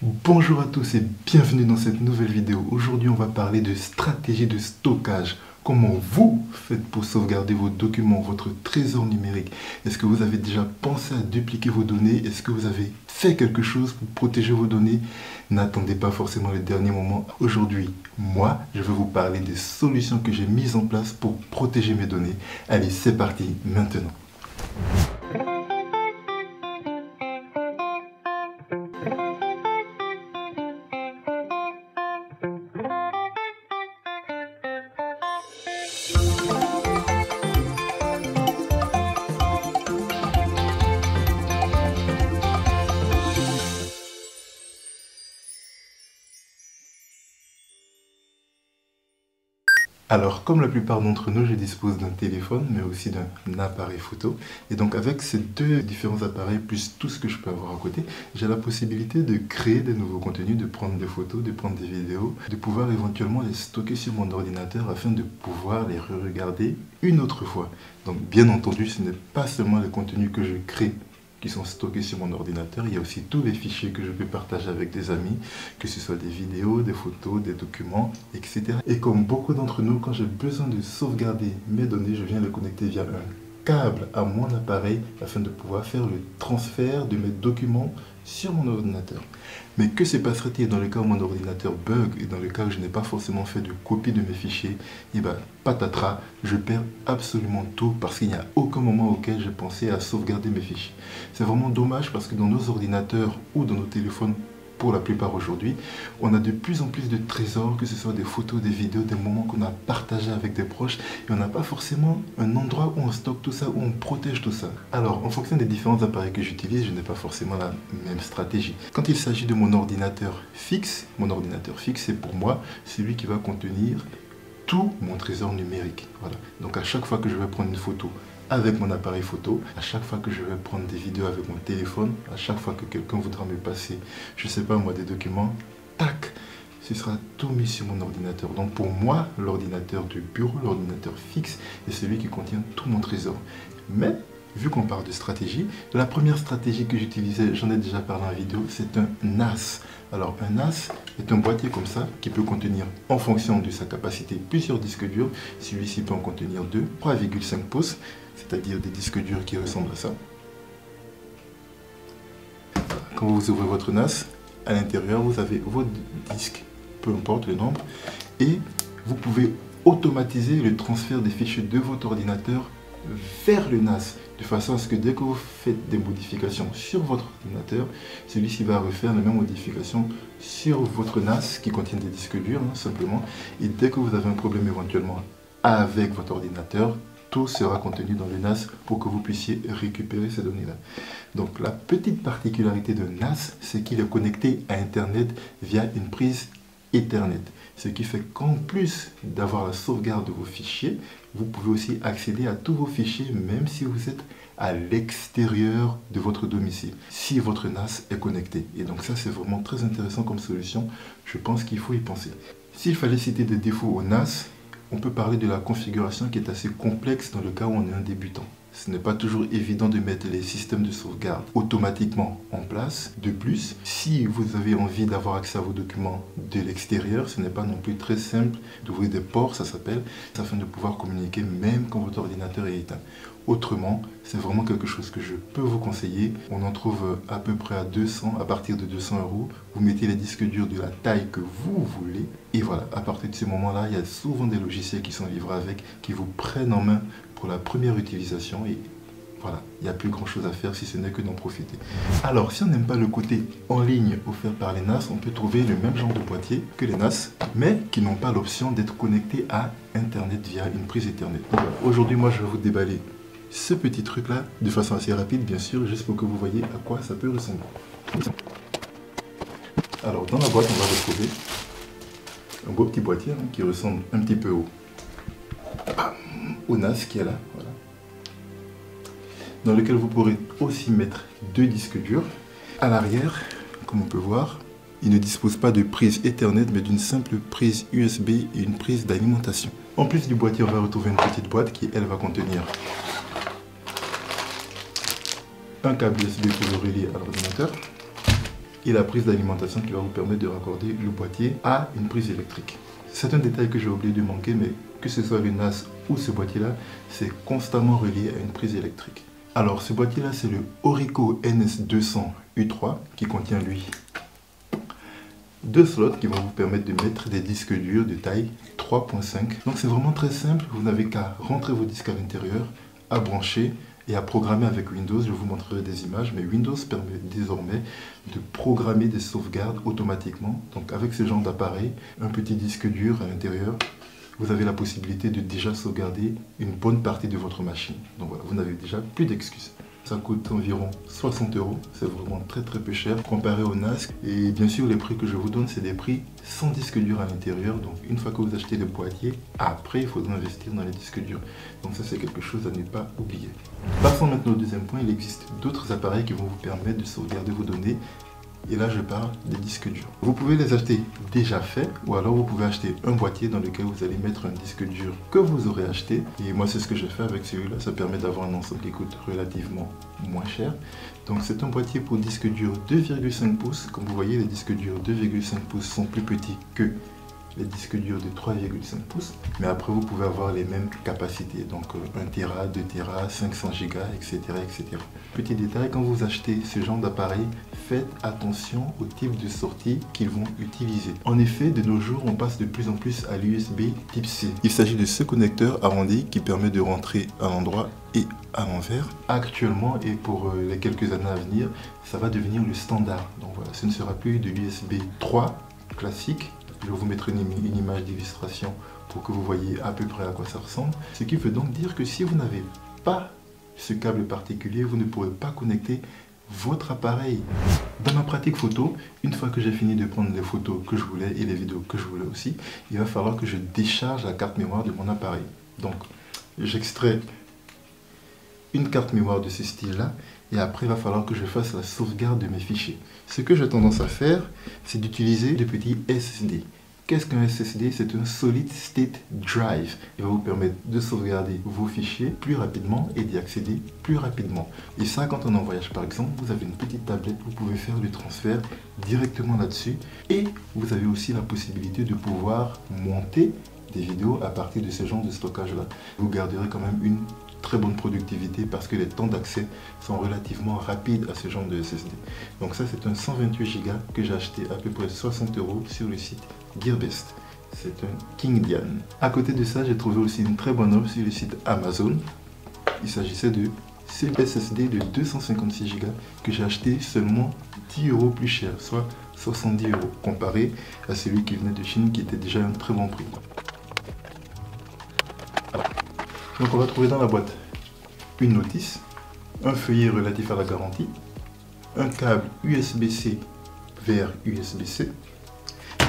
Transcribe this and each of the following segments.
Bonjour à tous et bienvenue dans cette nouvelle vidéo. Aujourd'hui, on va parler de stratégie de stockage. Comment vous faites pour sauvegarder vos documents, votre trésor numérique? Est-ce que vous avez déjà pensé à dupliquer vos données? Est-ce que vous avez fait quelque chose pour protéger vos données? N'attendez pas forcément le dernier moment. Aujourd'hui, moi, je vais vous parler des solutions que j'ai mises en place pour protéger mes données. Allez, c'est parti maintenant. Alors, comme la plupart d'entre nous, je dispose d'un téléphone, mais aussi d'un appareil photo. Et donc, avec ces deux différents appareils, plus tout ce que je peux avoir à côté, j'ai la possibilité de créer des nouveaux contenus, de prendre des photos, de prendre des vidéos, de pouvoir éventuellement les stocker sur mon ordinateur afin de pouvoir les re-regarder une autre fois. Donc, bien entendu, ce n'est pas seulement les contenus que je crée qui sont stockés sur mon ordinateur. Il y a aussi tous les fichiers que je peux partager avec des amis, que ce soit des vidéos, des photos, des documents, etc. Et comme beaucoup d'entre nous, quand j'ai besoin de sauvegarder mes données, je viens les connecter via un câble à mon appareil afin de pouvoir faire le transfert de mes documents sur mon ordinateur. Mais que se passerait-il dans le cas où mon ordinateur bug et dans le cas où je n'ai pas forcément fait de copie de mes fichiers? Et bien, patatras, je perds absolument tout parce qu'il n'y a aucun moment auquel j'ai pensé à sauvegarder mes fichiers. C'est vraiment dommage parce que dans nos ordinateurs ou dans nos téléphones, pour la plupart aujourd'hui, on a de plus en plus de trésors, que ce soit des photos, des vidéos, des moments qu'on a partagés avec des proches, et on n'a pas forcément un endroit où on stocke tout ça, où on protège tout ça. Alors, en fonction des différents appareils que j'utilise, je n'ai pas forcément la même stratégie. Quand il s'agit de mon ordinateur fixe, c'est pour moi celui qui va contenir tout mon trésor numérique. Voilà. Donc à chaque fois que je vais prendre une photo avec mon appareil photo, à chaque fois que je vais prendre des vidéos avec mon téléphone, à chaque fois que quelqu'un voudra me passer, je ne sais pas moi, des documents, tac, ce sera tout mis sur mon ordinateur. Donc pour moi, l'ordinateur de bureau, l'ordinateur fixe, est celui qui contient tout mon trésor. Mais vu qu'on parle de stratégie, la première stratégie que j'utilisais, j'en ai déjà parlé en vidéo, c'est un NAS. Alors un NAS est un boîtier comme ça qui peut contenir, en fonction de sa capacité, plusieurs disques durs. Celui-ci peut en contenir 2, 3,5 pouces, c'est-à-dire des disques durs qui ressemblent à ça. Quand vous ouvrez votre NAS, à l'intérieur vous avez vos disques, peu importe le nombre, et vous pouvez automatiser le transfert des fichiers de votre ordinateur vers le NAS, de façon à ce que dès que vous faites des modifications sur votre ordinateur, celui-ci va refaire les mêmes modifications sur votre NAS qui contient des disques durs, simplement. Et dès que vous avez un problème éventuellement avec votre ordinateur, tout sera contenu dans le NAS pour que vous puissiez récupérer ces données-là. Donc la petite particularité de NAS, c'est qu'il est connecté à Internet via une prise Ethernet. Ce qui fait qu'en plus d'avoir la sauvegarde de vos fichiers, vous pouvez aussi accéder à tous vos fichiers, même si vous êtes à l'extérieur de votre domicile, si votre NAS est connecté. Et donc ça, c'est vraiment très intéressant comme solution. Je pense qu'il faut y penser. S'il fallait citer des défauts au NAS, on peut parler de la configuration qui est assez complexe dans le cas où on est un débutant. Ce n'est pas toujours évident de mettre les systèmes de sauvegarde automatiquement en place. De plus, si vous avez envie d'avoir accès à vos documents de l'extérieur, ce n'est pas non plus très simple d'ouvrir des ports, ça s'appelle, afin de pouvoir communiquer même quand votre ordinateur est éteint. Autrement, c'est vraiment quelque chose que je peux vous conseiller. On en trouve à peu près à 200, à partir de 200 €. Vous mettez les disques durs de la taille que vous voulez. Et voilà, à partir de ce moment-là, il y a souvent des logiciels qui sont livrés avec, qui vous prennent en main pour la première utilisation. Et voilà, il n'y a plus grand chose à faire si ce n'est que d'en profiter. Alors, si on n'aime pas le côté en ligne offert par les NAS, on peut trouver le même genre de boîtier que les NAS, mais qui n'ont pas l'option d'être connectés à Internet via une prise Ethernet. Voilà. Aujourd'hui, moi, je vais vous déballer ce petit truc-là, de façon assez rapide, bien sûr, juste pour que vous voyez à quoi ça peut ressembler. Alors, dans la boîte, on va retrouver un beau petit boîtier qui ressemble un petit peu au NAS qui est là, voilà, dans lequel vous pourrez aussi mettre 2 disques durs. À l'arrière, comme on peut voir, il ne dispose pas de prise Ethernet, mais d'une simple prise USB et une prise d'alimentation. En plus du boîtier, on va retrouver une petite boîte qui, elle, va contenir un câble USB pour le relier à l'ordinateur, et la prise d'alimentation qui va vous permettre de raccorder le boîtier à une prise électrique. C'est un détail que j'ai oublié de manquer, mais que ce soit le NAS ou ce boîtier-là, c'est constamment relié à une prise électrique. Alors ce boîtier-là, c'est le Orico NS200 U3 qui contient lui deux slots qui vont vous permettre de mettre des disques durs de taille 3.5. Donc c'est vraiment très simple, vous n'avez qu'à rentrer vos disques à l'intérieur, à brancher et à programmer avec Windows. Je vous montrerai des images, mais Windows permet désormais de programmer des sauvegardes automatiquement. Donc avec ce genre d'appareil, un petit disque dur à l'intérieur, vous avez la possibilité de déjà sauvegarder une bonne partie de votre machine. Donc voilà, vous n'avez déjà plus d'excuses. Ça coûte environ 60 €, c'est vraiment très peu cher comparé au NAS. Et bien sûr, les prix que je vous donne, c'est des prix sans disque dur à l'intérieur. Donc une fois que vous achetez le boîtier, après il faudra investir dans les disques durs. Donc ça, c'est quelque chose à ne pas oublier. Passons maintenant au deuxième point, il existe d'autres appareils qui vont vous permettre de sauvegarder vos données. Et là, je parle des disques durs. Vous pouvez les acheter déjà faits, ou alors vous pouvez acheter un boîtier dans lequel vous allez mettre un disque dur que vous aurez acheté. Et moi, c'est ce que j'ai fait avec celui-là. Ça permet d'avoir un ensemble qui coûte relativement moins cher. Donc, c'est un boîtier pour disque dur 2,5 pouces. Comme vous voyez, les disques durs 2,5 pouces sont plus petits que les disques durs de 3,5 pouces. Mais après, vous pouvez avoir les mêmes capacités. Donc, 1 Tera, 2 Tera, 500 Go, etc., etc. Petit détail, quand vous achetez ce genre d'appareil, faites attention au type de sortie qu'ils vont utiliser. En effet, de nos jours, on passe de plus en plus à l'USB type C. Il s'agit de ce connecteur arrondi qui permet de rentrer à l'endroit et à l'envers. Actuellement, et pour les quelques années à venir, ça va devenir le standard. Donc voilà, ce ne sera plus de l'USB 3 classique. Je vous mettrai une image d'illustration pour que vous voyez à peu près à quoi ça ressemble. Ce qui veut donc dire que si vous n'avez pas ce câble particulier, vous ne pourrez pas connecter votre appareil. Dans ma pratique photo, une fois que j'ai fini de prendre les photos que je voulais et les vidéos que je voulais aussi, il va falloir que je décharge la carte mémoire de mon appareil. Donc, j'extrais une carte mémoire de ce style-là et après, il va falloir que je fasse la sauvegarde de mes fichiers. Ce que j'ai tendance à faire, c'est d'utiliser le petit SSD. Qu'est-ce qu'un SSD? C'est un Solid State Drive. Il va vous permettre de sauvegarder vos fichiers plus rapidement et d'y accéder plus rapidement. Et ça, quand on est en voyage par exemple, vous avez une petite tablette, vous pouvez faire le transfert directement là-dessus. Et vous avez aussi la possibilité de pouvoir monter des vidéos à partir de ce genre de stockage-là. Vous garderez quand même une très bonne productivité parce que les temps d'accès sont relativement rapides à ce genre de SSD. Donc ça, c'est un 128 Go que j'ai acheté à peu près 60 € sur le site Gearbest. C'est un King Diane. À côté de ça, j'ai trouvé aussi une très bonne offre sur le site Amazon. Il s'agissait de ce SSD de 256 Go que j'ai acheté seulement 10 € plus cher, soit 70 € comparé à celui qui venait de Chine qui était déjà un très bon prix. Donc on va trouver dans la boîte une notice, un feuillet relatif à la garantie, un câble USB-C vers USB-C,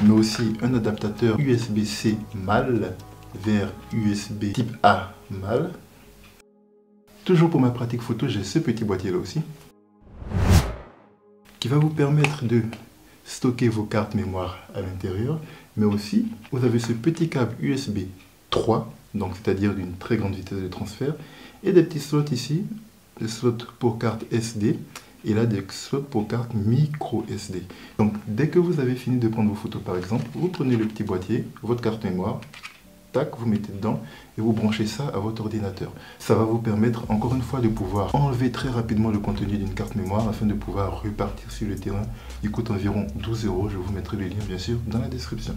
mais aussi un adaptateur USB-C mâle vers USB type A mâle. Toujours pour ma pratique photo, j'ai ce petit boîtier là aussi, qui va vous permettre de stocker vos cartes mémoire à l'intérieur, mais aussi vous avez ce petit câble USB 3, donc c'est-à-dire d'une très grande vitesse de transfert, et des petits slots ici, des slots pour carte SD, et là des slots pour carte micro SD. Donc dès que vous avez fini de prendre vos photos par exemple, vous prenez le petit boîtier, votre carte mémoire, tac, vous mettez dedans et vous branchez ça à votre ordinateur. Ça va vous permettre encore une fois de pouvoir enlever très rapidement le contenu d'une carte mémoire afin de pouvoir repartir sur le terrain. Il coûte environ 12 €, je vous mettrai le lien bien sûr dans la description.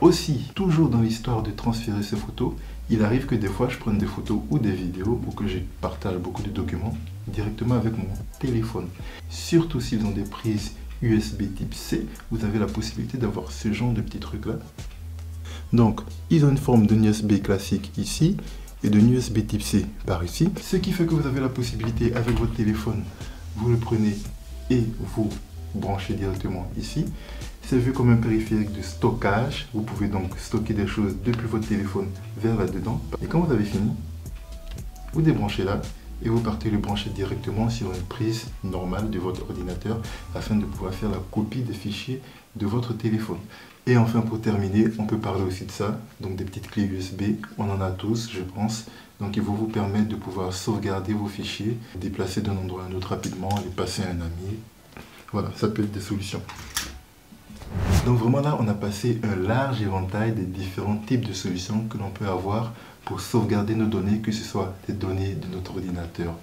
Aussi, toujours dans l'histoire de transférer ces photos, il arrive que des fois je prenne des photos ou des vidéos ou que je partage beaucoup de documents directement avec mon téléphone. Surtout s'ils ont des prises USB type C, vous avez la possibilité d'avoir ce genre de petits trucs là. Donc, ils ont une forme d'un USB classique ici et d'un USB type C par ici. Ce qui fait que vous avez la possibilité avec votre téléphone, vous le prenez et vous branchez directement ici. C'est vu comme un périphérique de stockage. Vous pouvez donc stocker des choses depuis votre téléphone vers là-dedans. Et quand vous avez fini, vous débranchez là et vous partez le brancher directement sur une prise normale de votre ordinateur afin de pouvoir faire la copie des fichiers de votre téléphone. Et enfin, pour terminer, on peut parler aussi de ça, donc des petites clés USB. On en a tous, je pense. Donc, ils vont vous permettre de pouvoir sauvegarder vos fichiers, déplacer d'un endroit à un autre rapidement, les passer à un ami. Voilà, ça peut être des solutions. Donc vraiment là, on a passé un large éventail des différents types de solutions que l'on peut avoir pour sauvegarder nos données, que ce soit des données de notre ordinateur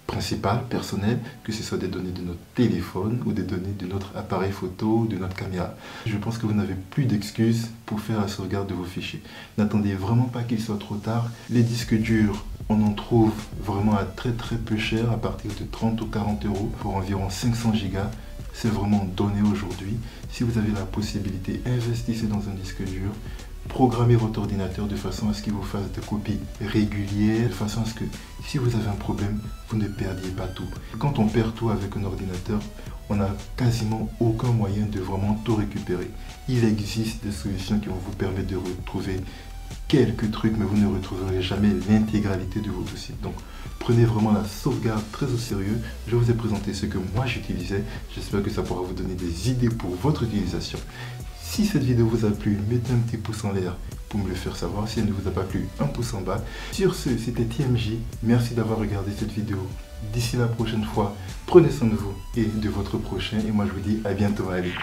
principal, personnel, que ce soit des données de notre téléphone ou des données de notre appareil photo ou de notre caméra. Je pense que vous n'avez plus d'excuses pour faire la sauvegarde de vos fichiers. N'attendez vraiment pas qu'il soit trop tard. Les disques durs, on en trouve vraiment à très peu cher, à partir de 30 ou 40 euros pour environ 500 gigas. C'est vraiment donné aujourd'hui. Si vous avez la possibilité, investissez dans un disque dur. Programmez votre ordinateur de façon à ce qu'il vous fasse des copies régulières, de façon à ce que si vous avez un problème, vous ne perdiez pas tout. Quand on perd tout avec un ordinateur, on n'a quasiment aucun moyen de vraiment tout récupérer. Il existe des solutions qui vont vous permettre de retrouver quelques trucs, mais vous ne retrouverez jamais l'intégralité de vos dossiers. Donc, prenez vraiment la sauvegarde très au sérieux. Je vous ai présenté ce que moi j'utilisais. J'espère que ça pourra vous donner des idées pour votre utilisation. Si cette vidéo vous a plu, mettez un petit pouce en l'air pour me le faire savoir. Si elle ne vous a pas plu, un pouce en bas. Sur ce, c'était TMJ. Merci d'avoir regardé cette vidéo. D'ici la prochaine fois, prenez soin de vous et de votre prochain. Et moi, je vous dis à bientôt. Allez.